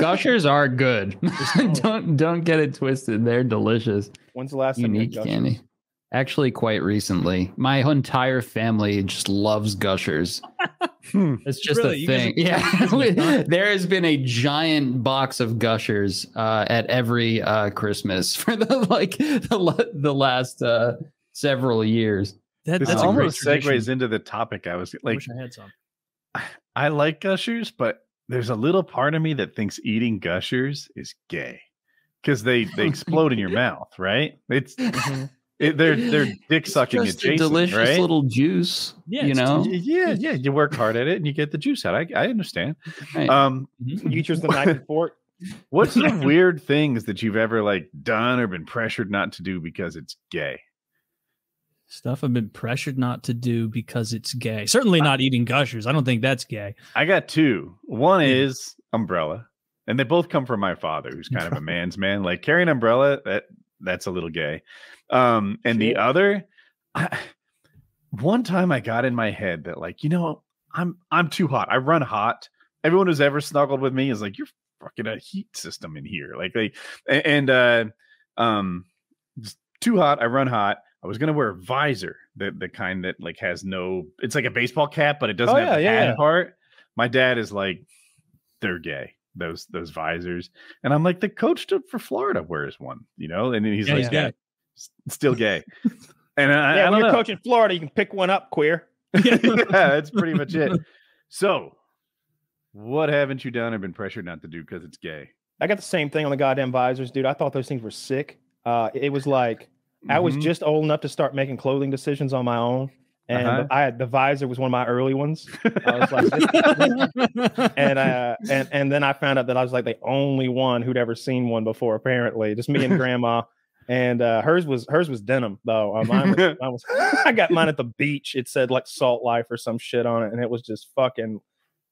Gushers are good. don't get it twisted. They're delicious. When's the last time you had Unique candy? Gushers? Actually, quite recently. My entire family just loves Gushers. It's just Really? a thing. Yeah, there has been a giant box of Gushers at every Christmas for the last several years. This That's almost a great tradition. segues into the topic. I was I like, wish I had some. I like Gushers, but there's a little part of me that thinks eating Gushers is gay because they explode in your mouth, right? It's they're dick sucking Just adjacent, a delicious right? little juice. Yeah, you it's know. Yeah. You work hard at it and you get the juice out. I understand. Right. You choose the knife and fork. What's the weird things that you've ever like done or been pressured not to do because it's gay? Stuff I've been pressured not to do because it's gay. Certainly not eating Gushers. I don't think that's gay. I got two. One is umbrella, and they both come from my father, who's kind of a man's man. Like carrying an umbrella, that's a little gay. And the other, one time I got in my head that like, I'm too hot. I run hot. Everyone who's ever snuggled with me is like, you're fucking a heat system in here. Like just too hot. I run hot. I was gonna wear a visor, the kind that like has no. It's like a baseball cap, but it doesn't have the hat part. My dad is like, they're gay. Those visors, and I'm like, the coach for Florida wears one, and he's like, gay. Still gay. And I when don't you're know. coaching Florida, you can pick one up, queer. Yeah, that's pretty much it. So, what haven't you done or been pressured not to do because it's gay? I got the same thing on the goddamn visors, dude. I thought those things were sick. It was like I was just old enough to start making clothing decisions on my own, and the visor was one of my early ones. I was like, and then I found out that I was like the only one who'd ever seen one before. Apparently, just me and Grandma. And hers was denim though. I got mine at the beach. It said like Salt Life or some shit on it, and it was just fucking.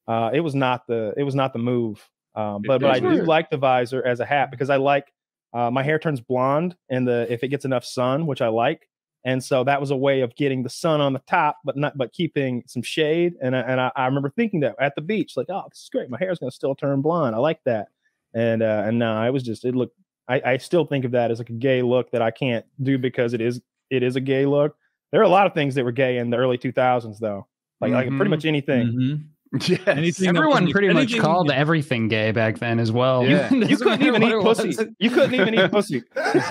It was not the move. But I do like the visor as a hat because I like. My hair turns blonde if it gets enough sun, which I like, and so that was a way of getting the sun on the top, but keeping some shade. And I remember thinking that at the beach, like, oh, this is great. My hair is going to still turn blonde. I like that. And no, it looked. I still think of that as like a gay look that I can't do because it is a gay look. There are a lot of things that were gay in the early 2000s, though, like pretty much anything. Yes. Everyone pretty much called everything gay back then as well. Yeah. You couldn't even eat pussy. You couldn't even eat pussy. Most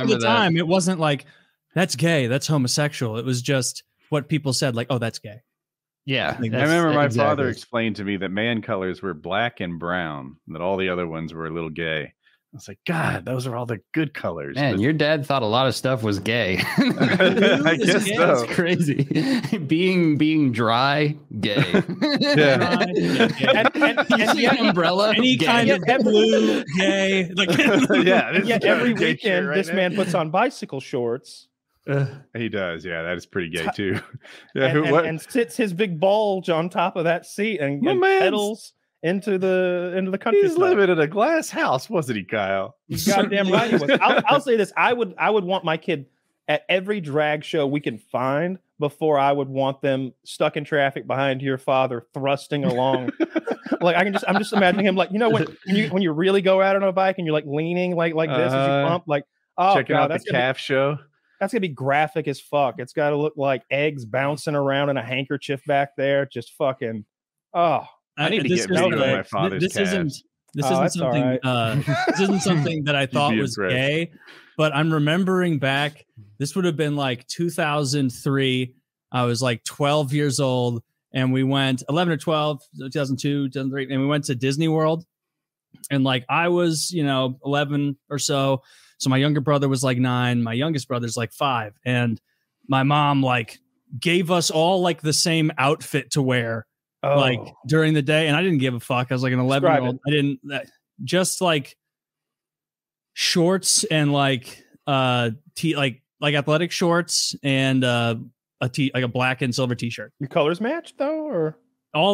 of the time, it wasn't like that's gay, that's homosexual. It was just what people said, like, oh, that's gay. Yeah, I remember my father explained to me that man colors were black and brown, and that all the other ones were a little gay. I was like, God, those are all the good colors. Man, your dad thought a lot of stuff was gay. I guess so. That's crazy. being dry, gay. Yeah. And an umbrella, any gay. kind of blue, gay. Like, every weekend, this man puts on bicycle shorts. He does. Yeah, that is pretty gay too. And sits his big bulge on top of that seat and pedals into the country. He's living in a glass house, wasn't he, Kyle? He's goddamn right he was. I'll say this: I would want my kid at every drag show we can find before I would want them stuck in traffic behind your father thrusting along. Like I'm just imagining him like when you really go out on a bike and you're like leaning like this as you pump like checking out the calf show. That's gonna be graphic as fuck. It's got to look like eggs bouncing around in a handkerchief back there, just fucking. Oh. I need to get rid of my father's this calves. isn't something. This isn't something that I thought was gay, but I'm remembering back. This would have been like 2003. I was like 12 years old, and we went 11 or 12, 2002, 2003, and we went to Disney World. And like I was, 11 or so. So my younger brother was like 9. My youngest brother's like 5, and my mom like gave us all like the same outfit to wear. Like during the day, and I didn't give a fuck. I was like an 11-year-old. I didn't just like shorts and like like athletic shorts and like a black and silver t-shirt. Your colors matched though, or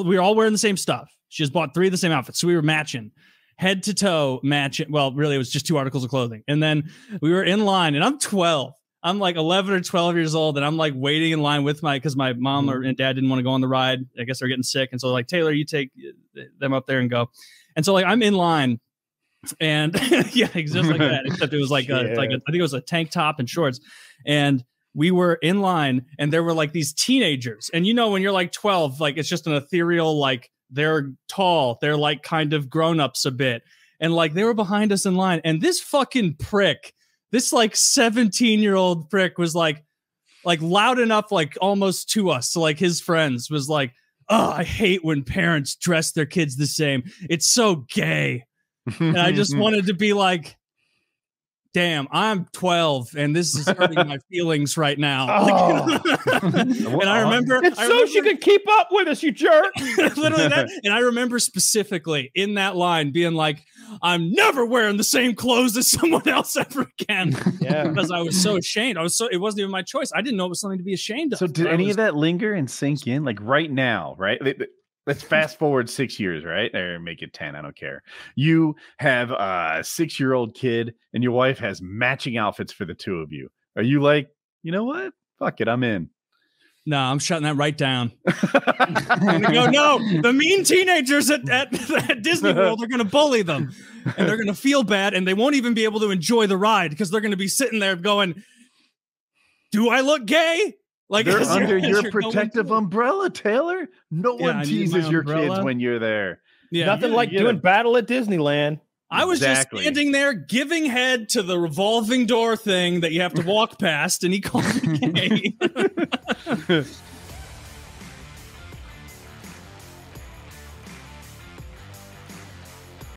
we were all wearing the same stuff. She just bought 3 of the same outfits, so we were matching head to toe matching. Well, really, it was just 2 articles of clothing, and then we were in line, and I'm 12. I'm like 11 or 12 years old, and I'm like waiting in line with because my mom and dad didn't want to go on the ride. I guess they're getting sick. And so like, Taylor, you take them up there and go. And so like, I'm in line, and yeah, it's just like that, except it was like, I think it was a tank top and shorts. And we were in line, and there were like these teenagers. And you know, when you're like 12, like it's just an ethereal, like they're tall, they're like kind of grown-ups a bit. And like they were behind us in line, and this fucking prick, this like 17-year-old prick was like loud enough, like almost to us. So like his friends was like, oh, I hate when parents dress their kids the same. It's so gay. And I just wanted to be like, damn, I'm 12 and this is hurting my feelings right now. Oh. And I remember she could keep up with us, you jerk. Literally that. And I remember specifically in that line being like, I'm never wearing the same clothes as someone else ever again. Yeah. Because I was so ashamed. It wasn't even my choice. I didn't know it was something to be ashamed of. So did any of that linger and sink in? Like right now, right? Let's fast forward 6 years, right? Or make it 10. I don't care. You have a 6-year-old kid and your wife has matching outfits for the two of you. Are you like, you know what? Fuck it. I'm in. No, I'm shutting that right down. I'm gonna go, no, the mean teenagers at Disney World are going to bully them. And they're going to feel bad. And they won't even be able to enjoy the ride because they're going to be sitting there going, do I look gay? Like they're under your protective umbrella, Taylor. No one teases your kids when you're there. Yeah, nothing like doing battle at Disneyland. I was just standing there giving head to the revolving door thing that you have to walk past, and he called me gay.